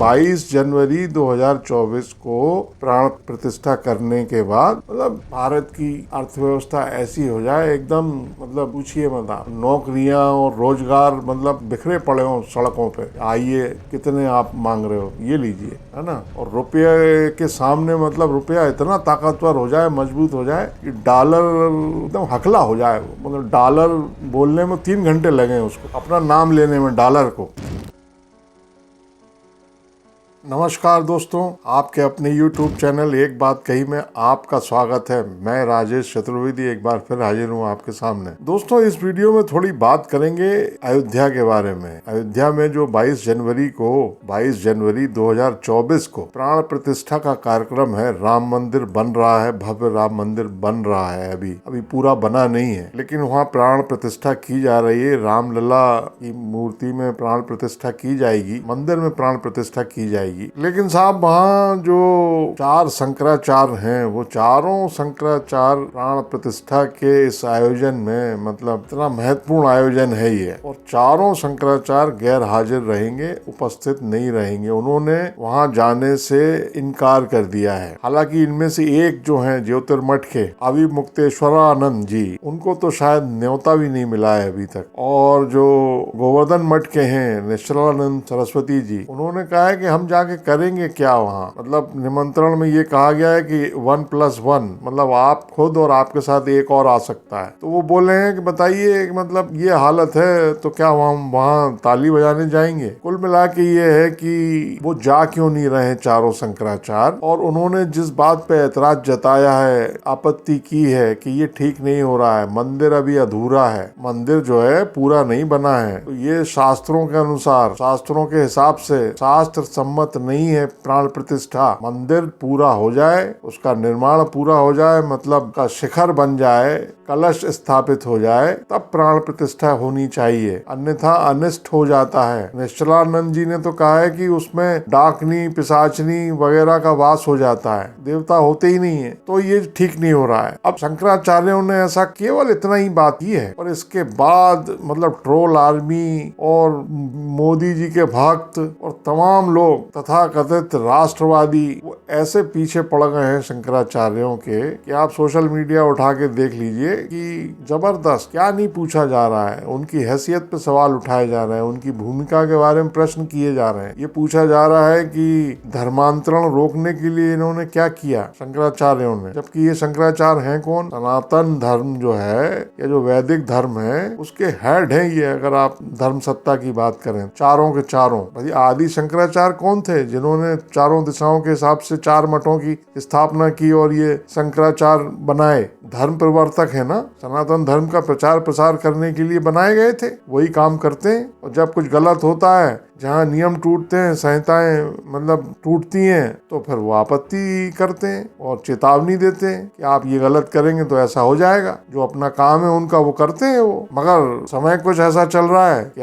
22 जनवरी 2024 को प्राण प्रतिष्ठा करने के बाद मतलब भारत की अर्थव्यवस्था ऐसी हो जाए एकदम, मतलब पूछिए मत आप, नौकरियां और रोजगार मतलब बिखरे पड़े हो सड़कों पे। आइए कितने आप मांग रहे हो, ये लीजिए, है ना। और रुपये के सामने मतलब रुपया इतना ताकतवर हो जाए, मजबूत हो जाए कि डॉलर एकदम हकला हो जाए। मतलब डॉलर बोलने में 3 घंटे लगे उसको, अपना नाम लेने में डॉलर को। नमस्कार दोस्तों, आपके अपने YouTube चैनल एक बात कही में आपका स्वागत है। मैं राजेश चतुर्वेदी एक बार फिर हाजिर हूँ आपके सामने। दोस्तों, इस वीडियो में थोड़ी बात करेंगे अयोध्या के बारे में। अयोध्या में जो 22 जनवरी 2024 को प्राण प्रतिष्ठा का कार्यक्रम है, राम मंदिर बन रहा है, भव्य राम मंदिर बन रहा है। अभी पूरा बना नहीं है, लेकिन वहाँ प्राण प्रतिष्ठा की जा रही है। रामलला की मूर्ति में प्राण प्रतिष्ठा की जाएगी, मंदिर में प्राण प्रतिष्ठा की जाएगी। लेकिन साहब, वहाँ जो 4 शंकराचार्य हैं, वो चारों शंकराचार्य प्राण प्रतिष्ठा के इस आयोजन में, मतलब इतना महत्वपूर्ण आयोजन है ये, और चारों शंकराचार्य गैर हाजिर रहेंगे, उपस्थित नहीं रहेंगे। उन्होंने वहाँ जाने से इनकार कर दिया है। हालांकि इनमें से एक जो है ज्योतिर्मठ के अविमुक्तेश्वरानंद जी, उनको तो शायद न्योता भी नहीं मिला है अभी तक। और जो गोवर्धन मठ के हैं निश्चलानंद सरस्वती जी, उन्होंने कहा है कि हम जाके करेंगे क्या वहाँ। मतलब निमंत्रण में ये कहा गया है कि 1+1, मतलब आप खुद और आपके साथ एक और आ सकता है। तो वो बोले हैं कि बताइए, मतलब ये हालत है तो क्या हम वहाँ ताली बजाने जाएंगे। कुल मिला के ये है कि वो जा क्यों नहीं रहे चारों शंकराचार्य। और उन्होंने जिस बात पे ऐतराज जताया है, आपत्ति की है कि ये ठीक नहीं हो रहा है, मंदिर अभी अधूरा है, मंदिर जो है पूरा नहीं बना है। तो ये शास्त्रों के अनुसार, शास्त्रों के हिसाब से शास्त्र सम्मत नहीं है प्राण प्रतिष्ठा। मंदिर पूरा हो जाए, उसका निर्माण पूरा हो जाए, मतलब का शिखर बन जाए, कलश स्थापित हो जाए, तब प्राण प्रतिष्ठा होनी चाहिए, अन्यथा अनिष्ट हो जाता है। निश्चलानंद जी ने तो कहा है कि उसमें डाकनी पिशाचनी वगैरह का वास हो जाता है, देवता होते ही नहीं है, तो ये ठीक नहीं हो रहा है। अब शंकराचार्यों ने ऐसा केवल इतना ही बात की है, और इसके बाद मतलब ट्रोल आर्मी और मोदी जी के भक्त और तमाम लोग तथा कथित राष्ट्रवादी वो ऐसे पीछे पड़ गए हैं शंकराचार्यों के कि आप सोशल मीडिया उठा के देख लीजिए कि जबरदस्त, क्या नहीं पूछा जा रहा है। उनकी हैसियत पे सवाल उठाए जा रहे हैं, उनकी भूमिका के बारे में प्रश्न किए जा रहे हैं। ये पूछा जा रहा है कि धर्मांतरण रोकने के लिए इन्होंने क्या किया शंकराचार्यों ने, जबकि ये शंकराचार्य हैं कौन? सनातन धर्म जो है, या जो वैदिक धर्म है, उसके हेड है ये। अगर आप धर्म सत्ता की बात करें, चारों के चारों, भाई आदि शंकराचार्य कौन थे जिन्होंने चारों दिशाओं के हिसाब से 4 मठों की स्थापना की और ये शंकराचार्य बनाए? धर्म प्रवर्तक है ना, सनातन धर्म का प्रचार प्रसार करने के लिए बनाए गए थे, वही काम करते हैं। और जब कुछ गलत होता है, जहाँ नियम टूटते हैं, संहिताएं मतलब टूटती हैं, तो फिर वो आपत्ति करते हैं और चेतावनी देते हैं कि आप ये गलत करेंगे तो ऐसा हो जाएगा। जो अपना काम है उनका वो करते हैं वो। मगर समय कुछ ऐसा चल रहा है कि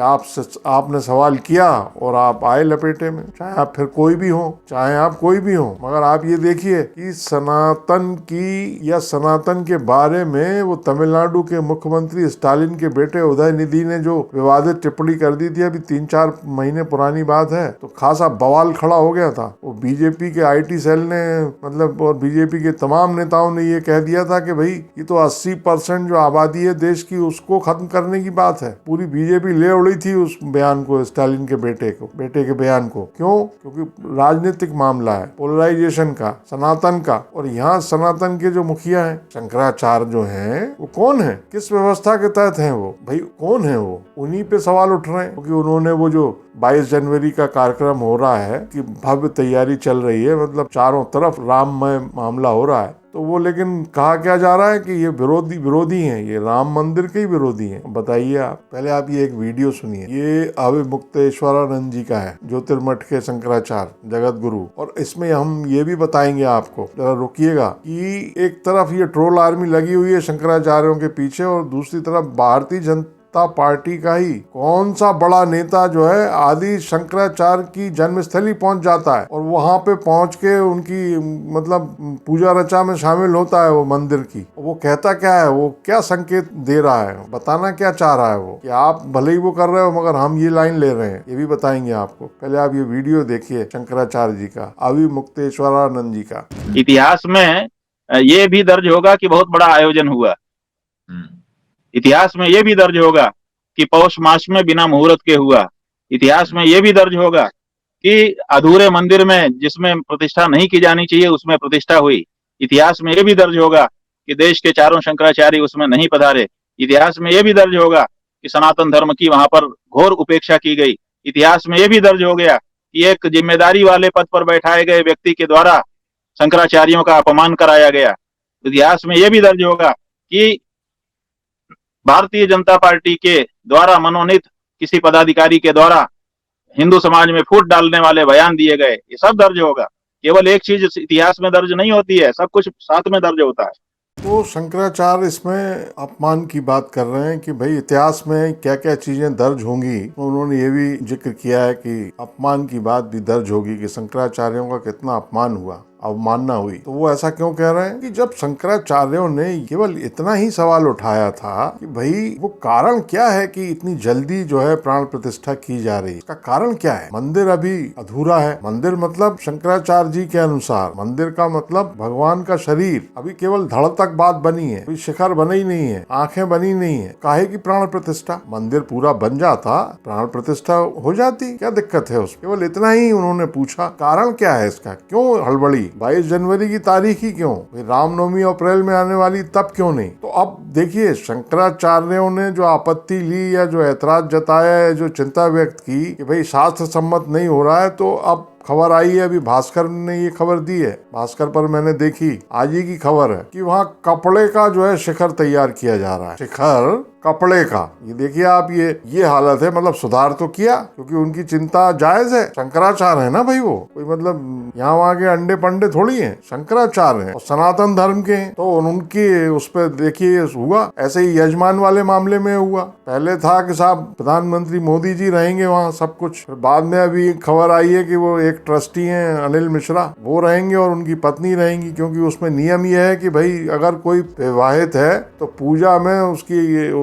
आपने सवाल किया और आप आए लपेटे में, चाहे आप फिर कोई भी हो, चाहे आप कोई भी हो। मगर आप ये देखिए कि सनातन की या सनातन के बारे में वो तमिलनाडु के मुख्यमंत्री स्टालिन के बेटे उदयनिधि ने जो विवादित टिप्पणी कर दी थी, अभी 3-4 महीने पुरानी बात है, तो खासा बवाल खड़ा हो गया था। वो बीजेपी के आईटी सेल ने मतलब और बीजेपी के तमाम नेताओं ने ये कह दिया था कि भाई ये तो 80% जो आबादी है देश की, उसको खत्म करने की बात है। पूरी बीजेपी ले उड़ी थी उस बयान को, स्टालिन के बेटे के बयान को। क्यों? क्योंकि राजनीतिक मामला है, पोलराइजेशन का, सनातन का। और यहाँ सनातन के जो मुखिया हैं, शंकराचार्य जो हैं, वो कौन है, किस व्यवस्था के तहत हैं वो? भाई कौन है वो? उन्हीं पे सवाल उठ रहे हैं, क्योंकि उन्होंने वो जो 22 जनवरी का कार्यक्रम हो रहा है कि भव्य तैयारी चल रही है, मतलब चारों तरफ राममय मामला हो रहा है, तो वो लेकिन कहा क्या जा रहा है कि ये विरोधी हैं, ये राम मंदिर के ही विरोधी हैं। बताइए आप, पहले आप ये एक वीडियो सुनिए। ये अविमुक्तेश्वरानंद जी का है, ज्योतिर्मठ के शंकराचार्य जगत गुरु। और इसमें हम ये भी बताएंगे आपको, जरा रुकिएगा, कि एक तरफ ये ट्रोल आर्मी लगी हुई है शंकराचार्यों के पीछे, और दूसरी तरफ भारतीय जनता जनता पार्टी का ही कौन सा बड़ा नेता जो है आदि शंकराचार्य की जन्मस्थली पहुंच जाता है और वहां पे पहुंच के उनकी मतलब पूजा रचा में शामिल होता है वो मंदिर की। वो कहता क्या है, वो क्या संकेत दे रहा है, बताना क्या चाह रहा है वो कि आप भले ही वो कर रहे हो मगर हम ये लाइन ले रहे हैं, ये भी बताएंगे आपको। पहले आप ये वीडियो देखिए शंकराचार्य जी का, अविमुक्तेश्वरानंद जी का। इतिहास में ये भी दर्ज होगा कि बहुत बड़ा आयोजन हुआ। इतिहास में ये भी दर्ज होगा कि पौष मास में बिना मुहूर्त के हुआ। इतिहास में ये भी दर्ज होगा कि अधूरे मंदिर में जिसमें प्रतिष्ठा नहीं की जानी चाहिए उसमें प्रतिष्ठा हुई। इतिहास में ये भी दर्ज होगा कि देश के चारों शंकराचार्य उसमें नहीं पधारे। इतिहास में ये भी दर्ज होगा कि सनातन धर्म की वहां पर घोर उपेक्षा की गई। इतिहास में ये भी दर्ज हो गया कि एक जिम्मेदारी वाले पद पर बैठाए गए व्यक्ति के द्वारा शंकराचार्यों का अपमान कराया गया। इतिहास में यह भी दर्ज होगा कि भारतीय जनता पार्टी के द्वारा मनोनीत किसी पदाधिकारी के द्वारा हिंदू समाज में फूट डालने वाले बयान दिए गए। ये सब दर्ज होगा। केवल एक चीज इतिहास में दर्ज नहीं होती है, सब कुछ साथ में दर्ज होता है। तो शंकराचार्य इसमें अपमान की बात कर रहे हैं कि भाई इतिहास में क्या क्या चीजें दर्ज होंगी। तो उन्होंने ये भी जिक्र किया है कि अपमान की बात भी दर्ज होगी कि शंकराचार्यों का कितना अपमान हुआ, अवमानना हुई। तो वो ऐसा क्यों कह रहे हैं कि जब शंकराचार्यों ने केवल इतना ही सवाल उठाया था कि भाई वो कारण क्या है कि इतनी जल्दी जो है प्राण प्रतिष्ठा की जा रही है, इसका कारण क्या है। मंदिर अभी अधूरा है। मंदिर मतलब शंकराचार्य जी के अनुसार मंदिर का मतलब भगवान का शरीर अभी केवल धड़ तक बात बनी है, अभी शिखर बनी नहीं है, आंखें बनी नहीं है। काहे की प्राण प्रतिष्ठा, मंदिर पूरा बन जाता प्राण प्रतिष्ठा हो जाती, क्या दिक्कत है उसमें। केवल इतना ही उन्होंने पूछा, कारण क्या है इसका, क्यों हड़बड़ी 22 जनवरी की तारीख ही क्यों, रामनवमी अप्रैल में आने वाली तब क्यों नहीं। तो अब देखिए शंकराचार्यों ने जो आपत्ति ली या जो ऐतराज जताया है, जो चिंता व्यक्त की कि भाई शास्त्र सम्मत नहीं हो रहा है, तो अब खबर आई है, अभी भास्कर ने ये खबर दी है, भास्कर पर मैंने देखी, आज ही की खबर है कि वहाँ कपड़े का जो है शिखर तैयार किया जा रहा है। शिखर कपड़े का, ये देखिए आप, ये हालत है। मतलब सुधार तो किया क्योंकि उनकी चिंता जायज है। शंकराचार्य है ना भाई, वो कोई मतलब यहाँ वहाँ के अंडे पंडे थोड़ी हैं, शंकराचार्य हैं और सनातन धर्म के हैं। तो उनकी उस पर देखिए हुआ, ऐसे ही यजमान वाले मामले में हुआ। पहले था कि साहब प्रधानमंत्री मोदी जी रहेंगे वहाँ सब कुछ, फिर बाद में अभी खबर आई है कि वो एक ट्रस्टी हैं अनिल मिश्रा, वो रहेंगे और उनकी पत्नी रहेंगी, क्योंकि उसमें नियम यह है कि भाई अगर कोई विवाहित है तो पूजा में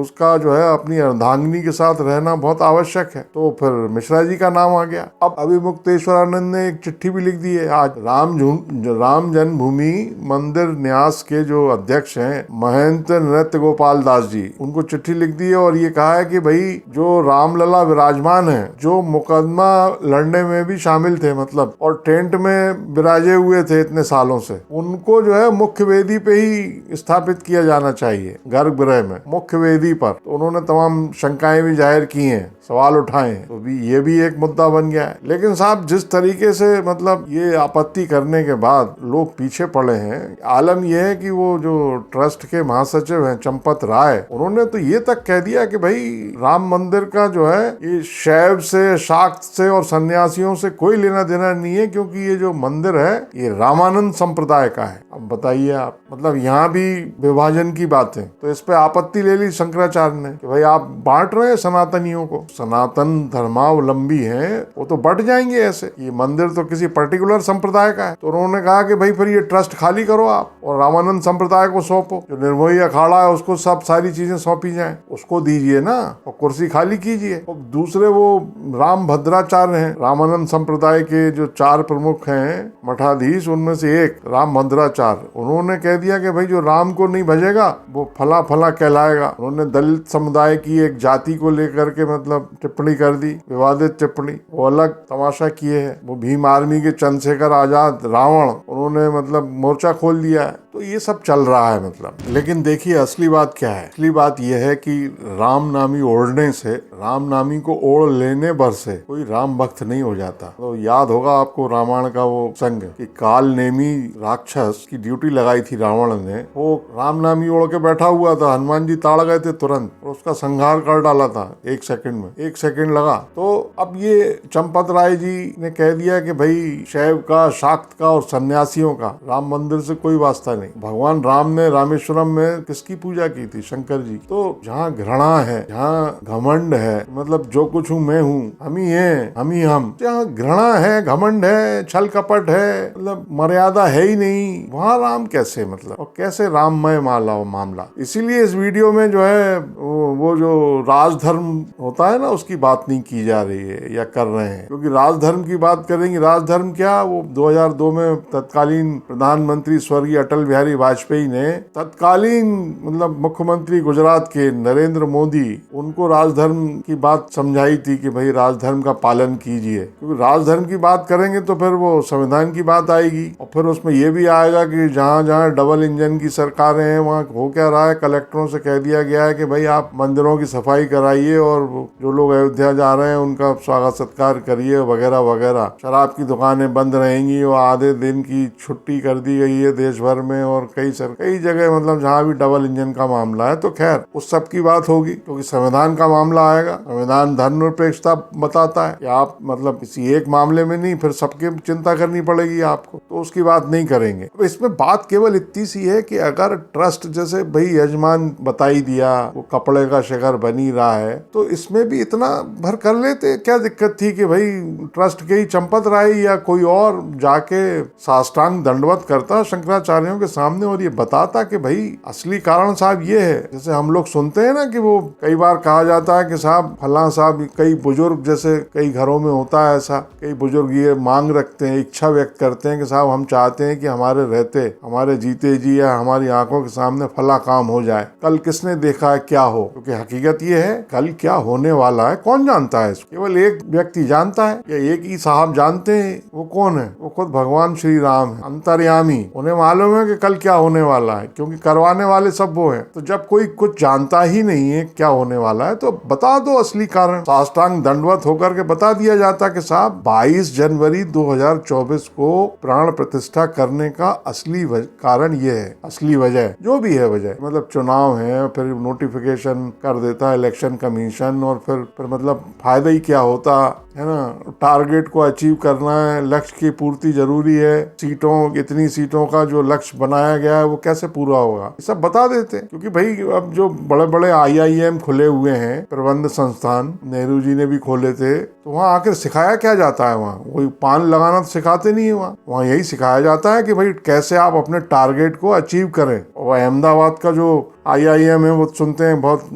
उसका जो है अपनी अर्धांगिनी के साथ रहना बहुत आवश्यक है। तो फिर मिश्रा जी का नाम आ गया। अब अविमुक्तेश्वरानंद ने एक चिट्ठी भी लिख दी है आज राम जन्मभूमि मंदिर न्यास के जो अध्यक्ष हैं महंत नृत्य गोपाल दास जी, उनको चिट्ठी लिख दी है और ये कहा है कि भाई जो रामलला विराजमान है, जो मुकदमा लड़ने में भी शामिल थे मतलब, और टेंट में विराजे हुए थे इतने सालों से, उनको जो है मुख्य वेदी पे ही स्थापित किया जाना चाहिए, गर्भगृह में मुख्य वेदी पर। तो उन्होंने तमाम शंकाएं भी जाहिर की हैं, सवाल उठाए, तो ये भी एक मुद्दा बन गया है। लेकिन साहब जिस तरीके से मतलब ये आपत्ति करने के बाद लोग पीछे पड़े हैं, आलम यह है कि वो जो ट्रस्ट के महासचिव हैं चंपत राय, उन्होंने तो ये तक कह दिया कि भाई राम मंदिर का जो है ये शैव से, शाक्त से और सन्यासियों से कोई लेना देना नहीं है, क्योंकि ये जो मंदिर है ये रामानंद संप्रदाय का है। अब बताइए आप, मतलब यहाँ भी विभाजन की बात है। तो इस पे आपत्ति ले ली शंकराचार्य ने कि भाई आप बांट रहे हैं सनातनियों को, सनातन धर्मावलंबी हैं वो तो बढ़ जाएंगे ऐसे, ये मंदिर तो किसी पर्टिकुलर संप्रदाय का है। तो उन्होंने कहा कि भाई फिर ये ट्रस्ट खाली करो आप और रामानंद संप्रदाय को सौंपो, जो निर्मोही अखाड़ा है उसको सब सारी चीजें सौंपी जाए, उसको दीजिए ना और कुर्सी खाली कीजिए। और दूसरे वो राम भद्राचार्य हैं, रामानंद संप्रदाय के जो 4 प्रमुख हैं मठाधीश, उनमें से एक राम भद्राचार्य, उन्होंने कह दिया कि भाई जो राम को नहीं भजेगा वो फला फला कहलाएगा। उन्होंने दलित समुदाय की एक जाति को लेकर के मतलब टिप्पणी कर दी, विवादित टिप्पणी, वो अलग तमाशा किए हैं। वो भीम आर्मी के चंद्रशेखर आजाद रावण, उन्होंने मतलब मोर्चा खोल दिया है। तो ये सब चल रहा है मतलब। लेकिन देखिए असली बात क्या है, असली बात यह है कि राम नामी ओढ़ने से, राम नामी को ओढ़ लेने भर से कोई राम भक्त नहीं हो जाता। तो याद होगा आपको रामायण का वो संग कि काल नेमी राक्षस की ड्यूटी लगाई थी रावण ने, वो राम नामी ओढ़ के बैठा हुआ था, हनुमान जी ताड़ गए थे तुरंत और उसका संहार कर डाला था 1 सेकंड में, 1 सेकंड लगा। तो अब ये चंपत राय जी ने कह दिया कि भाई शैव का, शाक्त का और सन्यासियों का राम मंदिर से कोई वास्ता नहीं। नहीं। भगवान राम ने रामेश्वरम में किसकी पूजा की थी? शंकर जी। तो जहाँ घृणा है, जहाँ घमंड है, मतलब जो कुछ हूँ मैं हूँ, हम ही हैं, हम ही हम, जहाँ घृणा है, घमंड है, छल कपट है, मतलब मर्यादा है ही नहीं, वहाँ राम कैसे, मतलब और कैसे राममय मामला। इसीलिए इस वीडियो में जो है वो जो राजधर्म होता है ना, उसकी बात नहीं की जा रही है या कर रहे हैं, क्योंकि राजधर्म की बात करेंगे। राजधर्म क्या, वो 2002 में तत्कालीन प्रधानमंत्री स्वर्गीय अटल बिहारी वाजपेयी ने तत्कालीन मतलब मुख्यमंत्री गुजरात के नरेंद्र मोदी, उनको राजधर्म की बात समझाई थी कि भाई राजधर्म का पालन कीजिए। क्योंकि राजधर्म की बात करेंगे तो फिर वो संविधान की बात आएगी, और फिर उसमें ये भी आएगा कि जहाँ जहाँ डबल इंजन की सरकारें हैं वहाँ हो क्या रहा है। कलेक्टरों से कह दिया गया है कि भाई आप मंदिरों की सफाई कराइए और जो लोग अयोध्या जा रहे हैं उनका स्वागत सत्कार करिए वगैरह वगैरह। शराब की दुकानें बंद रहेंगी और आधे दिन की छुट्टी कर दी गई है देश भर में, और कई जगह मतलब जहाँ भी डबल इंजन का मामला है। तो खैर उस सब की बात होगी, क्योंकि संविधान का मामला आएगा। संविधान धर्मनिरपेक्षता बताता है कि आप मतलब किसी एक मामले में नहीं, फिर सबकी चिंता करनी पड़ेगी आपको, तो उसकी बात नहीं करेंगे। अब इसमें बात केवल इतनी सी है कि अगर ट्रस्ट, जैसे भाई यजमान बता ही दिया वो कपड़े का शिखर बन ही रहा है, तो इसमें भी इतना भर कर लेते, क्या दिक्कत थी कि भाई ट्रस्ट के ही चंपत राय या कोई और जाके साष्टांग दंडवत करता शंकराचार्यों के सामने और ये बताता कि भाई असली कारण साहब ये है। जैसे हम लोग सुनते हैं ना कि वो कई बार कहा जाता है कि साहब फलां साहब, कई बुजुर्ग जैसे कई घरों में होता है ऐसा, कई बुजुर्ग ये मांग रखते हैं, इच्छा व्यक्त करते हैं कि साहब हम चाहते हैं कि हमारे रहते, हमारे जीते जी या हमारी आंखों के सामने फला काम हो जाए। कल किसने देखा है क्या हो, क्योंकि हकीकत ये है कल क्या होने वाला है कौन जानता है इसको? केवल एक व्यक्ति जानता है या एक ही साहब जानते हैं। वो कौन है? वो खुद भगवान श्री राम है, अंतर्यामी। उन्हें मालूम है कि कल क्या होने वाला है, क्योंकि करवाने वाले सब वो हैं। तो जब कोई कुछ जानता ही नहीं है क्या होने वाला है, तो बता दो असली कारण। साष्टांग दंडवत होकर के बता दिया जाता कि साहब 22 जनवरी 2024 को प्राण प्रतिष्ठा करने का असली कारण ये है, असली वजह जो भी है वजह, मतलब चुनाव है, फिर नोटिफिकेशन कर देता है इलेक्शन कमीशन, और फिर मतलब फायदा ही क्या होता है ना। टारगेट को अचीव करना है, लक्ष्य की पूर्ति जरूरी है, सीटों, इतनी सीटों का जो लक्ष्य बनाया गया है वो कैसे पूरा होगा, ये सब बता देते हैं। क्योंकि भाई अब जो बड़े बड़े IIM खुले हुए हैं, प्रबंध संस्थान, नेहरू जी ने भी खोले थे, तो वहाँ आकर सिखाया क्या जाता है? वहाँ वही पान लगाना तो सिखाते नहीं है, वहाँ यही सिखाया जाता है कि भाई कैसे आप अपने टारगेट को अचीव करें। और अहमदाबाद का जो IIM है वो सुनते हैं बहुत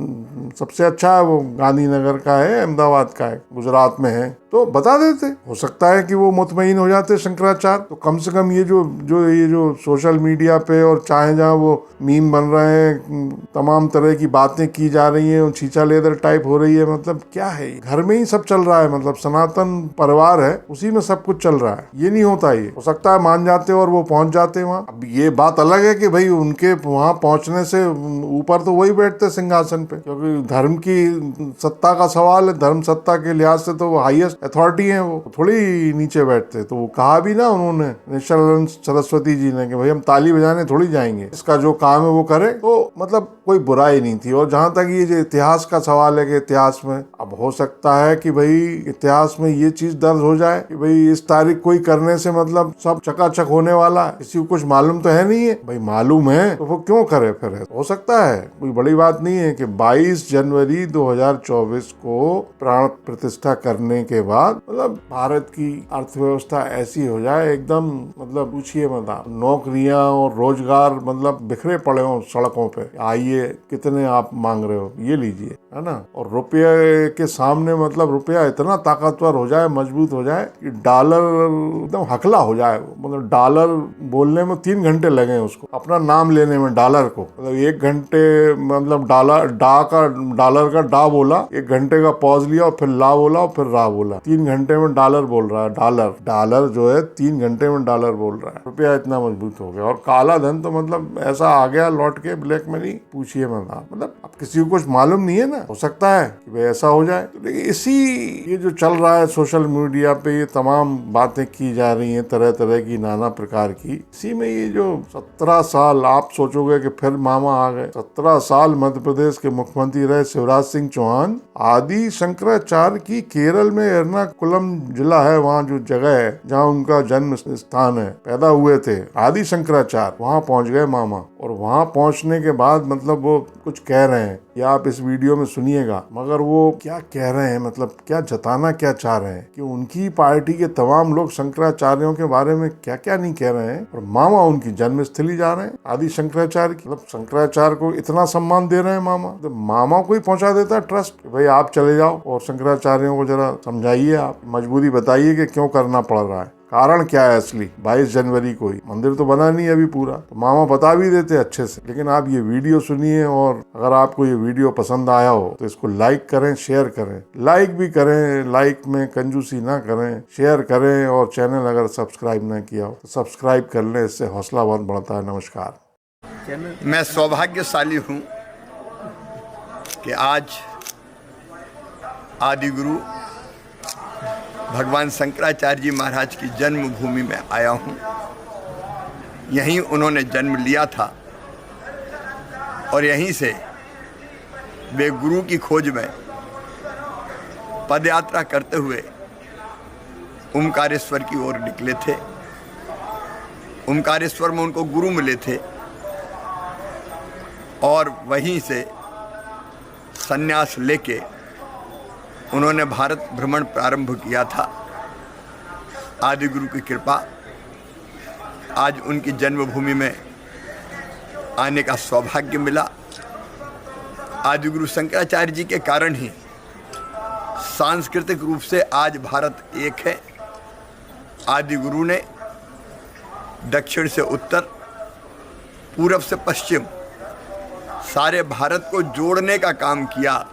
सबसे अच्छा है, वो गांधीनगर का है, अहमदाबाद का है, गुजरात में है। तो बता देते, हो सकता है कि वो मुतमईन हो जाते शंकराचार्य। तो कम से कम ये जो सोशल मीडिया पे और चाहे जहाँ वो मीम बन रहे हैं, तमाम तरह की बातें की जा रही हैं, छींचा लेदर टाइप हो रही है, मतलब क्या है, घर में ही सब चल रहा है, मतलब सनातन परिवार है उसी में सब कुछ चल रहा है। ये नहीं होता, ये हो सकता है मान जाते और वो पहुंच जाते वहाँ। अब ये बात अलग है कि भाई उनके वहाँ पहुंचने से ऊपर तो वही बैठते सिंहासन पे, क्योंकि धर्म की सत्ता का सवाल है, धर्म सत्ता के लिहाज से तो वो हाईएस्ट अथॉरिटी है, वो थोड़ी नीचे बैठते। तो वो कहा भी ना उन्होंने, निश्चलानंद सरस्वती जी ने, कि भाई हम ताली बजाने थोड़ी जाएंगे, इसका जो काम है वो करे। तो मतलब कोई बुराई नहीं थी। और जहां तक ये जो इतिहास का सवाल है कि इतिहास में अब हो सकता है कि भाई इतिहास में ये चीज दर्ज हो जाए कि भाई इस तारीख कोई करने से मतलब सब चकाचक होने वाला है, किसी को कुछ मालूम तो है नहीं है। भाई मालूम है तो वो क्यों करे फिर? हो सकता है, कोई बड़ी बात नहीं है कि 22 जनवरी 2024 को प्राण प्रतिष्ठा करने के बाद मतलब भारत की अर्थव्यवस्था ऐसी हो जाए एकदम, मतलब पूछिए मत आप, नौकरियां और रोजगार मतलब बिखरे पड़े हो सड़कों पे। आइए कितने आप मांग रहे हो, ये लीजिए, है ना। और रुपये के सामने मतलब रुपया इतना ताकतवर हो जाए, मजबूत हो जाए कि डॉलर एकदम हकला हो जाए। मतलब डॉलर बोलने में 3 घंटे लगे उसको, अपना नाम लेने में डॉलर को। मतलब 1 घंटे मतलब डॉलर का डा बोला, 1 घंटे का पॉज लिया और फिर ला बोला और फिर रा बोला, 3 घंटे में डॉलर बोल रहा है। डॉलर जो है 3 घंटे में डॉलर बोल रहा है। रुपया इतना मजबूत हो गया। और काला धन तो मतलब ऐसा आ गया लौट के, ब्लैक मनी पूछिए मत आप। मतलब अब किसी को कुछ मालूम नहीं है ना, हो सकता है कि भाई ऐसा हो जाए। लेकिन इसी ये जो चल रहा है सोशल मीडिया पे, ये तमाम बातें की जा रही हैं तरह तरह की, नाना प्रकार की, इसी में ये जो 17 साल आप सोचोगे कि फिर मामा आ गए। 17 साल मध्य प्रदेश के मुख्यमंत्री रहे शिवराज सिंह चौहान, आदि शंकराचार्य की केरल में एर्नाकुलम जिला है, वहाँ जो जगह है जहाँ उनका जन्म स्थान है, पैदा हुए थे आदि शंकराचार्य, वहाँ पहुँच गए मामा। और वहाँ पहुँचने के बाद मतलब वो कुछ कह रहे हैं, ये आप इस वीडियो में सुनिएगा, मगर वो क्या कह रहे हैं, मतलब क्या जताना क्या चाह रहे हैं कि उनकी पार्टी के तमाम लोग शंकराचार्यों के बारे में क्या क्या नहीं कह रहे हैं, और मामा उनकी जन्मस्थली जा रहे हैं आदि शंकराचार्य की। मतलब शंकराचार्य को इतना सम्मान दे रहे हैं मामा, तो मामा को ही पहुंचा देता है ट्रस्ट, भाई आप चले जाओ और शंकराचार्यों को जरा समझाइए, आप मजबूरी बताइए कि क्यों करना पड़ रहा है, कारण क्या है असली। 22 जनवरी को ही मंदिर तो बना नहीं अभी पूरा, तो मामा बता भी देते अच्छे से। लेकिन आप ये वीडियो सुनिए, और अगर आपको ये वीडियो पसंद आया हो तो इसको लाइक करें, शेयर करें, लाइक भी करें, लाइक में कंजूसी ना करें, शेयर करें, और चैनल अगर सब्सक्राइब ना किया हो तो सब्सक्राइब कर लें, इससे हौसला बहुत बढ़ता है। नमस्कार। मैं सौभाग्यशाली हूँ कि आज आदि गुरु भगवान शंकराचार्य जी महाराज की जन्मभूमि में आया हूँ। यहीं उन्होंने जन्म लिया था और यहीं से वे गुरु की खोज में पदयात्रा करते हुए ओमकारेश्वर की ओर निकले थे। ओमकारेश्वर में उनको गुरु मिले थे और वहीं से संन्यास लेके उन्होंने भारत भ्रमण प्रारंभ किया था। आदि गुरु की कृपा, आज उनकी जन्मभूमि में आने का सौभाग्य मिला। आदि गुरु शंकराचार्य जी के कारण ही सांस्कृतिक रूप से आज भारत एक है। आदि गुरु ने दक्षिण से उत्तर, पूरब से पश्चिम सारे भारत को जोड़ने का काम किया।